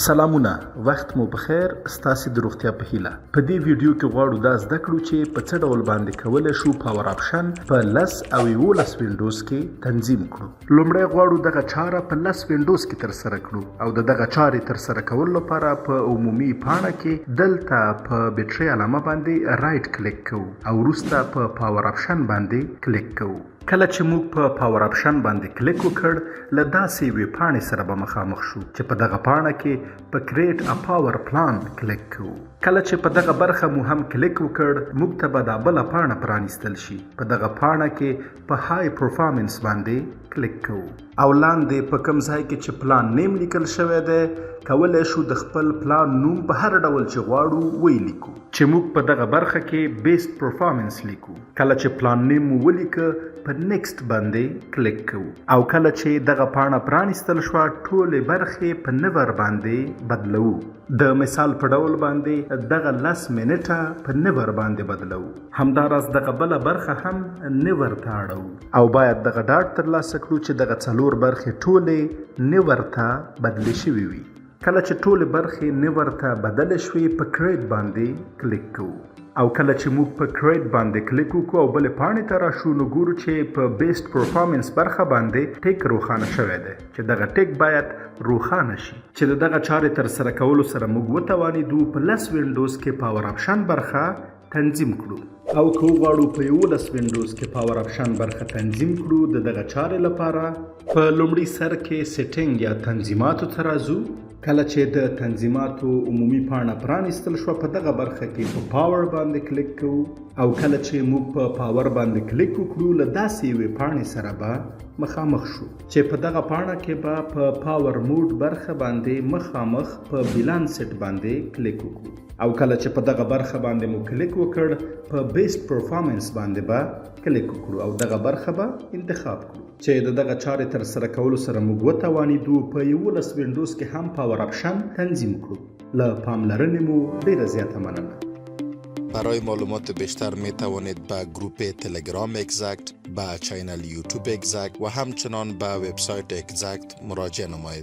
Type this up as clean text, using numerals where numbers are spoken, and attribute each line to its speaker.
Speaker 1: سلامونه، وخت مو بخیر. ستاسو د روغتیا په هیله په دې ویډیو کې غواړو دا زده کړو چې په څه ډول باندې کولی شو پاور آپشن په 10 او 11 وینډوز کې تنظیم کړو. لومړی غواړو دغه چاره په 10 وینډوز کې ترسره کړو او دغه چارې ترسره کولو لپاره په عمومي پاڼه کې دلته په بیټرۍ علامه باندې رائټ کلیک کوو او وروسته په پاور آپشن باندې کلیک کوو. کله چې موږ په پاور آپشن باندې کلیک وکړ له داسې یوې پاڼې سره به مخامخ شو چې په دغه پاڼه کې په کریټ ا پاور پلان کلیک کوو. کله چې په دغه برخه مو هم کلیک وکړ موږ ته به دا بله پاڼه پرانیستل شي. په دغه پاڼه کې په های پرفارمنس باندې کلیک کوو او لاندې په کوم ځای کې چې پلان نیم لیکل شوی دی کولی شو د خپل پلان نوم په هر ډول چې غواړو ولیکو چې موږ په دغه برخه کې بیسټ پرفارمنس لیکو. کله چې پلان نیم مو ولیکه په نیکست باندې کلیک کوو او کله چې دغه پاڼه پرانیستل شوه ټولې برخې په نور باندې بدلوو. د مثال په ډول باندې دغه 10 منټه په نور باندې بدلوو. همداراز دغه بله برخه هم نور ته اړوو او باید دغه ډاډ ترلاسه کړو چې دغه څلور برخې ټولې نور ته بدلې شوي وي. کله چې ټولې برخې نور ته بدلې شوې په کریټ باندې کلیک کوو او کله چې موږ په کریټ باندې کلیک وکړو او بلې پاڼې ته راشو نو ګورو چې په بیسټ پرفارمنس برخه باندې ټیک روښانه شوی دی چې دغه ټیک باید روښانه شي چې د دغه چارې ترسره کولو سره موږ وتوانېدو په 10 وینډوز کې پاور آپشن برخه تنظیم کړو او که وغواړو په 11 وینډوز کې پاور آپشن برخه تنظیم کړو د دغه چارې لپاره په لومړي سر کې سیټینګ یا تنظیماتو ته راځو. کله چې د تنظیماتو عمومي پاڼه پرانیستل شوه په دغه برخه کې په پاور باندې کلیک کوو او کله چې موږ په پاور باندې کلیک وکړو له داسې یوې پاڼې سره به مخامخ شو چې په دغه پاڼه کې به په پاور موډ برخه باندې مخامخ په بیلانس سیټ باندې کلیک وکړو او کله چې په دغه برخه باندې مو کلیک وکړ په بیسټ پرفارمنس باندې به کلیک وکړو او دغه برخه به انتخاب کړو چې د دغه چارې ترسره کولو سره موږ وتوانېدو په 11 وینډوز کې هم پاور آپشن تنظیم کړو. له پاملرنې مو ډیره زیاته مننه.
Speaker 2: برای معلومات بیشتر می توانید به گروپ تلگرام اگزکت، به چینل یوتیوب اگزکت و همچنان به وبسایت اگزکت مراجعه نمایید.